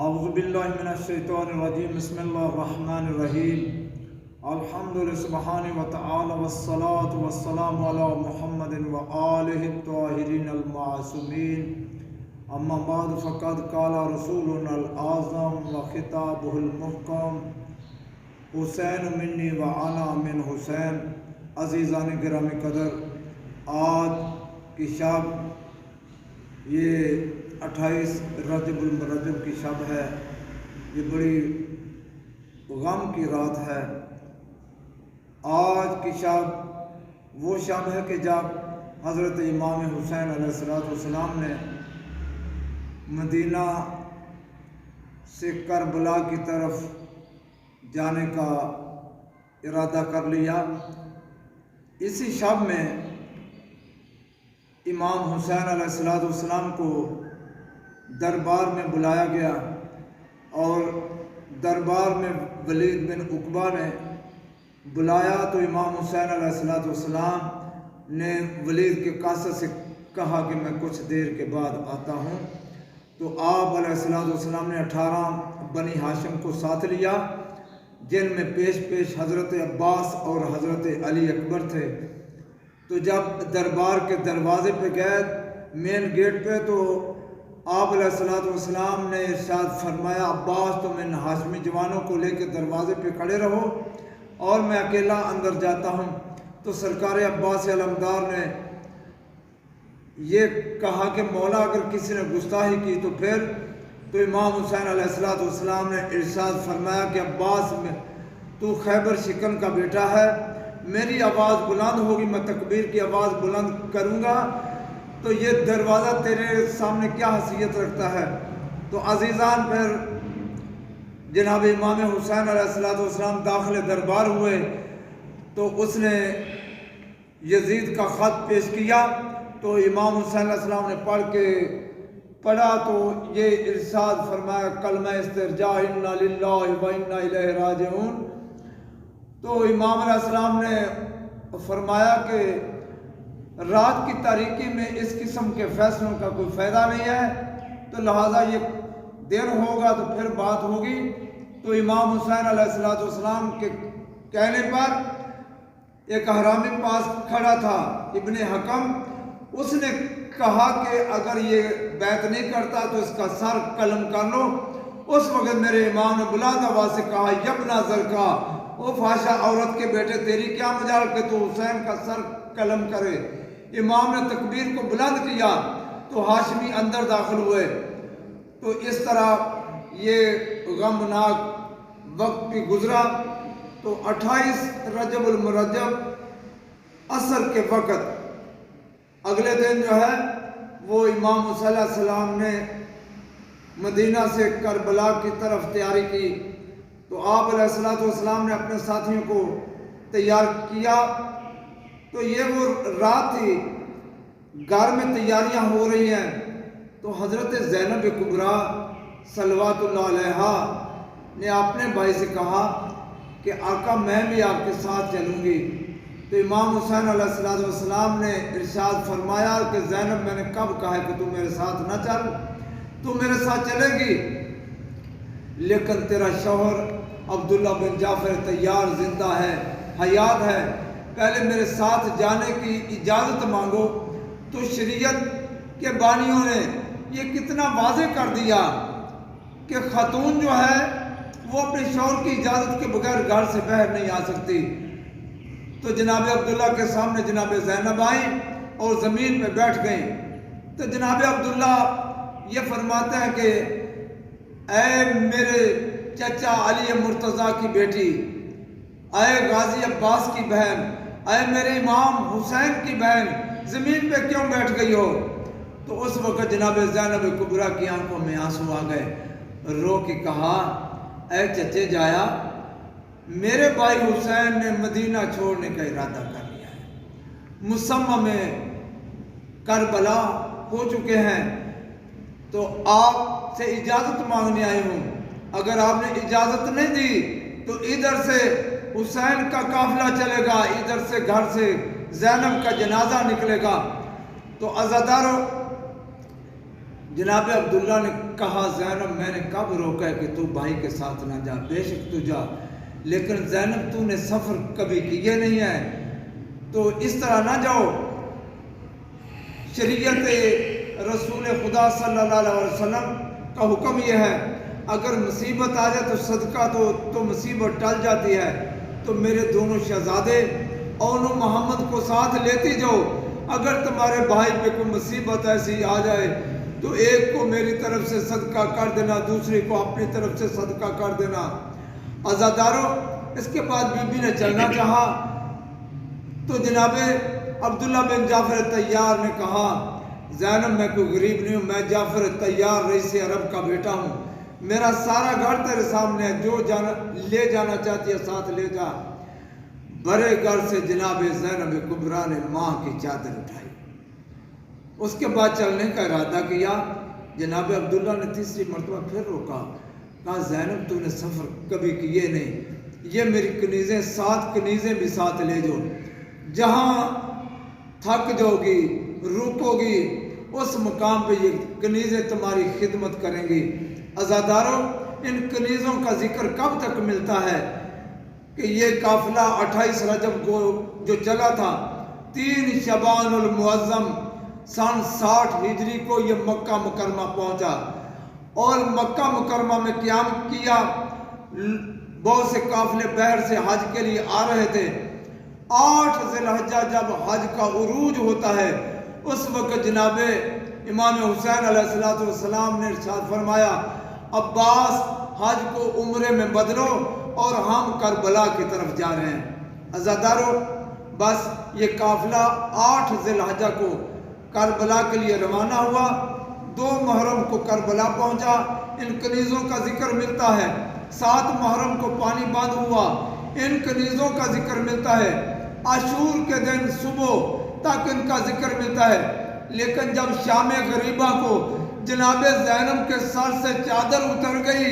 اعوذ باللہ من الشیطان الرجیم بسم اللہ الرحمن الرحیم الحمد سبحانہ وتعالی والصلاة والسلام علی محمد وآلہ الطاہرین المعصومین اما بعد فقد قال رسولنا الاعظم وخطابہ المحکم حسین منی وانا من حسین۔ عزیزان گرامی قدر، آج کی شب یہ 28 رجب المرجب کی شب ہے۔ یہ بڑی غم کی رات ہے۔ آج کی شب وہ شب ہے کہ جب حضرت امام حسین علیہ السلام نے مدینہ سے کربلا کی طرف جانے کا ارادہ کر لیا۔ اسی شب میں امام حسین علیہ السلام کو دربار میں بلایا گیا اور دربار میں ولید بن عقبہ نے بلایا تو امام حسین علیہ السلام نے ولید کے قاصد سے کہا کہ میں کچھ دیر کے بعد آتا ہوں۔ تو آپ علیہ السلام نے 18 بنی ہاشم کو ساتھ لیا، جن میں پیش حضرت عباس اور حضرت علی اکبر تھے۔ تو جب دربار کے دروازے پہ گئے، مین گیٹ پہ، تو آپ علیہ السلام نے ارشاد فرمایا، عباس تم ان ہاشمی جوانوں کو لے کے دروازے پہ کھڑے رہو اور میں اکیلا اندر جاتا ہوں۔ تو سرکار عباس علمدار نے یہ کہا کہ مولا اگر کسی نے گستاخی کی تو پھر؟ تو امام حسین علیہ السلام نے ارشاد فرمایا کہ عباس تو خیبر شکن کا بیٹا ہے، میری آواز بلند ہوگی، میں تکبیر کی آواز بلند کروں گا تو یہ دروازہ تیرے سامنے کیا حیثیت رکھتا ہے۔ تو عزیزان، پھر جناب امام حسین علیہ السلام داخل دربار ہوئے تو اس نے یزید کا خط پیش کیا تو امام حسین علیہ السلام نے پڑھا تو یہ ارشاد فرمایا، کلمہ استرجاع انا للہ و انا الیہ راجعون۔ تو امام علیہ السلام نے فرمایا کہ رات کی تاریکی میں اس قسم کے فیصلوں کا کوئی فائدہ نہیں ہے، تو لہٰذا یہ دیر ہوگا تو پھر بات ہوگی۔ تو امام حسین علیہ السلام کے کہنے پر ایک حرامی پاس کھڑا تھا، ابن حکم، اس نے کہا کہ اگر یہ بیعت نہیں کرتا تو اس کا سر قلم کر لو۔ اس وقت میرے امام نے بلند آواز سے کہا، یبنا زرکا، او فاشا عورت کے بیٹے، تیری کیا مجال کہ تو حسین کا سر قلم کرے۔ امام نے تکبیر کو بلند کیا تو ہاشمی اندر داخل ہوئے۔ تو اس طرح یہ غمناک وقت بھی گزرا۔ تو 28 رجب المرجب عصر کے وقت اگلے دن جو ہے وہ امام حسین علیہ السلام نے مدینہ سے کربلا کی طرف تیاری کی۔ تو آپ علیہ السلام نے اپنے ساتھیوں کو تیار کیا۔ تو یہ وہ رات تھی، گھر میں تیاریاں ہو رہی ہیں۔ تو حضرت زینب کبریٰ صلوات اللہ علیہا نے اپنے بھائی سے کہا کہ آقا میں بھی آپ کے ساتھ چلوں گی۔ تو امام حسین علیہ السلام نے ارشاد فرمایا کہ زینب، میں نے کب کہا ہے کہ تو میرے ساتھ نہ چل، تو میرے ساتھ چلے گی، لیکن تیرا شوہر عبداللہ بن جعفر تیار زندہ ہے، حیات ہے، پہلے میرے ساتھ جانے کی اجازت مانگو۔ تو شریعت کے بانیوں نے یہ کتنا واضح کر دیا کہ خاتون جو ہے وہ اپنے شوہر کی اجازت کے بغیر گھر سے باہر نہیں آ سکتی۔ تو جناب عبداللہ کے سامنے جناب زینب آئیں اور زمین پہ بیٹھ گئیں۔ تو جناب عبداللہ یہ فرماتے ہیں کہ اے میرے چچا علی مرتضیٰ کی بیٹی، اے غازی عباس کی بہن، اے میرے امام حسین کی بہن، زمین پہ کیوں بیٹھ گئی ہو؟ تو اس وقت جناب زینب کبریٰ کی آنکھوں میں آنسو آ گئے، رو کے کہا، اے چچے جایا، میرے بھائی حسین نے مدینہ چھوڑنے کا ارادہ کر لیا ہے، مسمہ میں کربلا ہو چکے ہیں، تو آپ سے اجازت مانگنے آئی ہوں۔ اگر آپ نے اجازت نہیں دی تو ادھر سے حسین کا قافلہ چلے گا، ادھر سے گھر سے زینب کا جنازہ نکلے گا۔ تو عزادارو، جناب عبداللہ نے کہا زینب میں نے کب روکا ہے کہ تو بھائی کے ساتھ نہ جا، بے شک تو جا، لیکن زینب تو نے سفر کبھی کیے نہیں ہے تو اس طرح نہ جاؤ۔ شریعت رسول خدا صلی اللہ علیہ وسلم کا حکم یہ ہے اگر مصیبت آ جائے تو صدقہ تو مصیبت ٹل جاتی ہے، تو میرے دونوں شہزادے اور محمد کو ساتھ لیتے جاؤ، اگر تمہارے بھائی پہ کوئی مصیبت ایسی آ جائے تو ایک کو میری طرف سے صدقہ کر دینا، دوسری کو اپنی طرف سے صدقہ کر دینا۔ عزاداروں، اس کے بعد بی بی نے چلنا چاہا تو جناب عبداللہ بن جعفر طیار نے کہا زینب میں کوئی غریب نہیں ہوں، میں جعفر طیار رئیس عرب کا بیٹا ہوں، میرا سارا گھر تیرے سامنے ہے، جو لے جانا چاہتی ہے ساتھ لے جا۔ بڑے گھر سے جناب زینب کبریٰ نے ماں کی چادر اٹھائی، اس کے بعد چلنے کا ارادہ کیا۔ جناب عبداللہ نے تیسری مرتبہ پھر روکا، کہا زینب تو نے سفر کبھی کیے نہیں، یہ میری کنیزیں 7 کنیزیں بھی ساتھ لے جاؤ، جہاں تھک جاؤ گی رکو گی اس مقام پہ یہ کنیزیں تمہاری خدمت کریں گی۔ عزاداروں، ان کنیزوں کا ذکر کب تک ملتا ہے کہ یہ قافلہ 28 رجب کو جو چلا تھا، 3 شعبان المعظم سن 60 ہجری کو یہ مکہ مکرمہ پہنچا، اور مکہ مکرمہ میں قیام کیا۔ بہت سے قافلے بحر سے حج کے لیے آ رہے تھے۔ 8 ذی الحجہ جب حج کا عروج ہوتا ہے، اس وقت جناب امام حسین علیہ السلام نے ارشاد فرمایا عباس حج کو عمرے میں بدلو اور ہم کربلا کی طرف جا رہے ہیں۔ عزاداروں، بس یہ قافلہ 8 ذی الحجہ کو کربلا کے لیے روانہ ہوا، 2 محرم کو کربلا پہنچا۔ ان کنیزوں کا ذکر ملتا ہے۔ 7 محرم کو پانی بند ہوا، ان کنیزوں کا ذکر ملتا ہے۔ عاشور کے دن صبح تک ان کا ذکر ملتا ہے، لیکن جب شام غریبہ کو جناب زینب کے سر سے چادر اتر گئی،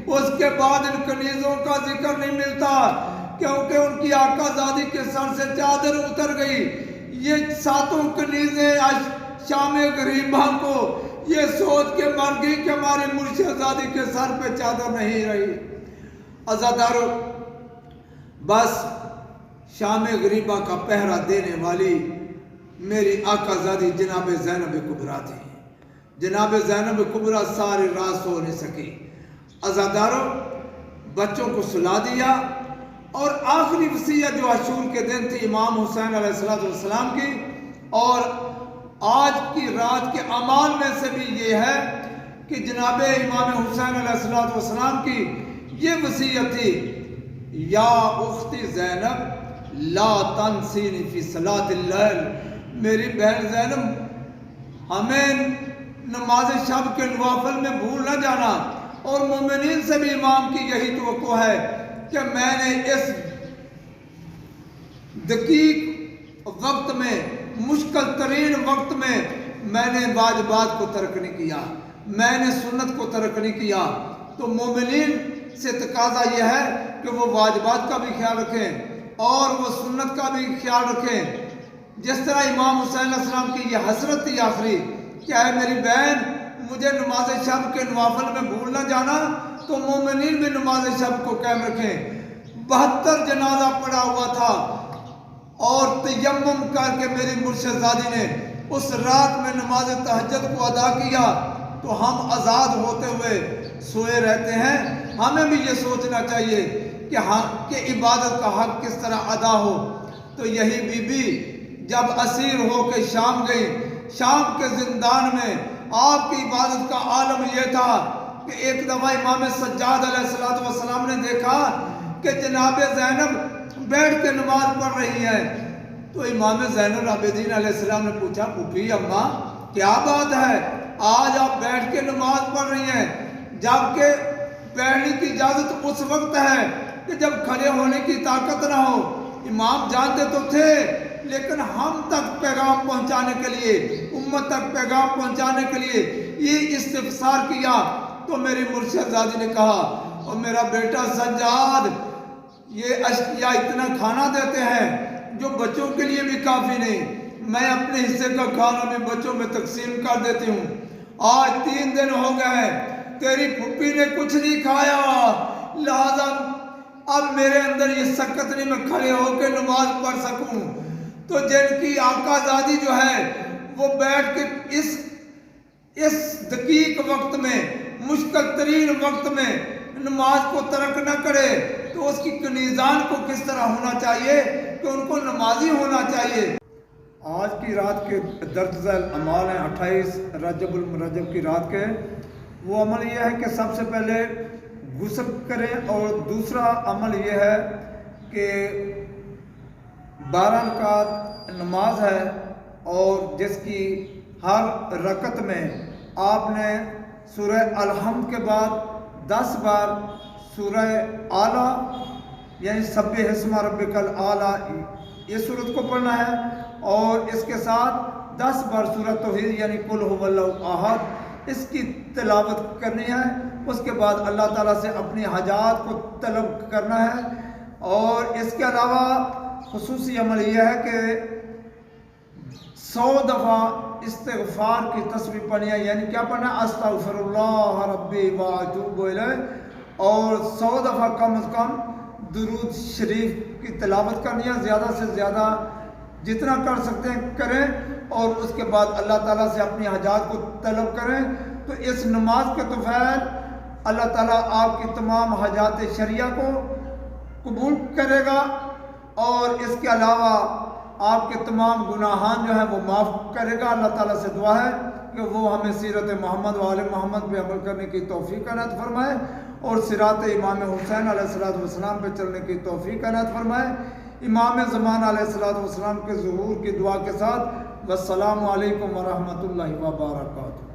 اس کے بعد ان کنیزوں کا ذکر نہیں ملتا، کیونکہ ان کی آقا زادی کے سر سے چادر اتر گئی۔ یہ 7 کنیزیں شام غریبہ کو یہ سوچ کے مر گئی کہ ہماری مرشد زادی کے سر پہ چادر نہیں رہی۔ عزاداروں، بس شام غریبہ کا پہرا دینے والی میری آقا زادی جناب زینب کبریٰ تھی۔ جناب زینب کبریٰ ساری رات سو نہیں سکی۔ عزاداروں، بچوں کو سلا دیا، اور آخری وصیت جو عاشور کے دن تھی امام حسین علیہ السلام کی، اور آج کی رات کے اعمال میں سے بھی یہ ہے کہ جناب امام حسین علیہ السلام کی یہ وصیت تھی یا اختی زینب لا تنسینی فی صلاۃ اللیل، میری بہن زینب ہمیں نماز شب کے نوافل میں بھول نہ جانا۔ اور مومنین سے بھی امام کی یہی توقع ہے کہ میں نے اس دقیق وقت میں، مشکل ترین وقت میں نے واجبات کو ترک نہیں کیا، میں نے سنت کو ترک نہیں کیا۔ تو مومنین سے تقاضا یہ ہے کہ وہ واجبات کا بھی خیال رکھیں اور وہ سنت کا بھی خیال رکھیں۔ جس طرح امام حسین علیہ السلام کی یہ حسرت تھی آخری کہ اے میری بہن مجھے نماز شب کے نوافل میں بھول نہ جانا، تو مومنین بھی نماز شب کو قائم رکھیں۔ 72 جنازہ پڑا ہوا تھا، اور تیمم کر کے میری مرشد زادی نے اس رات میں نماز تہجد کو ادا کیا، تو ہم آزاد ہوتے ہوئے سوئے رہتے ہیں۔ ہمیں بھی یہ سوچنا چاہیے کہ عبادت کا حق کس طرح ادا ہو۔ تو یہی بی بی جب اسیر ہو کے شام گئی، شام کے زندان میں آپ کی عبادت کا عالم یہ تھا کہ ایک دفعہ امام سجاد علیہ السلام نے دیکھا کہ جناب زینب بیٹھ کے نماز پڑھ رہی ہے۔ تو امام زین العابدین علیہ السلام نے پوچھا پھوپھی اماں کیا بات ہے، آج آپ بیٹھ کے نماز پڑھ رہی ہیں، جبکہ بیٹھنے کی اجازت اس وقت ہے کہ جب کھڑے ہونے کی طاقت نہ ہو۔ امام جانتے تو تھے، لیکن ہم تک پیغام پہنچانے کے لیے، امت تک پیغام پہنچانے کے لیے یہ استفسار کیا۔ تو میری مرشد زادی نے کہا اور میرا بیٹا سجاد یہ اشیاء اتنا کھانا دیتے ہیں جو بچوں کے لیے بھی کافی نہیں، میں اپنے حصے کا کھانا بھی بچوں میں تقسیم کر دیتی ہوں، آج 3 دن ہو گئے تیری پھپھی نے کچھ نہیں کھایا، لہذا اب میرے اندر یہ سکت نہیں میں کھڑے ہو کے نماز پڑھ سکوں۔ تو جن کی آقا زادی جو ہے وہ بیٹھ کے اس دقیق وقت میں، مشکل ترین وقت میں نماز کو ترک نہ کرے، تو اس کی کنیزان کو کس طرح ہونا چاہیے کہ ان کو نمازی ہونا چاہیے۔ آج کی رات کے درج ذیل اعمال ہیں 28 رجب المرجب کی رات کے۔ وہ عمل یہ ہے کہ سب سے پہلے غسل کریں، اور دوسرا عمل یہ ہے کہ 12 رکعت نماز ہے، اور جس کی ہر رکعت میں آپ نے سورہ الحمد کے بعد 10 بار سورہ اعلیٰ یعنی سبح اسم ربک الاعلیٰ یہ سورت کو پڑھنا ہے، اور اس کے ساتھ 10 بار سورہ توحید یعنی قل هو اللہ احد اس کی تلاوت کرنی ہے۔ اس کے بعد اللہ تعالیٰ سے اپنی حاجات کو طلب کرنا ہے، اور اس کے علاوہ خصوصی عمل یہ ہے کہ 100 دفعہ استغفار کی تسبیح پڑھنی ہے، یعنی کیا پڑھنا ہے؟ استغفر اللہ ربی واتوب الیہ، اور 100 دفعہ کم از کم درود شریف کی تلاوت کرنی ہے، زیادہ سے زیادہ جتنا کر سکتے ہیں کریں، اور اس کے بعد اللہ تعالیٰ سے اپنی حاجات کو طلب کریں۔ تو اس نماز کے طفیل اللہ تعالیٰ آپ کی تمام حاجات شرعیہ کو قبول کرے گا، اور اس کے علاوہ آپ کے تمام گناہان جو ہیں وہ معاف کرے گا۔ اللہ تعالیٰ سے دعا ہے کہ وہ ہمیں سیرت محمد و آل محمد پہ عمل کرنے کی توفیق عنایت فرمائے، اور صراط امام حسین علیہ السلام پہ چلنے کی توفیق عنایت فرمائے۔ امام زمان علیہ السلام کے ظہور کی دعا کے ساتھ، والسلام علیکم ورحمۃ اللہ وبرکاتہ۔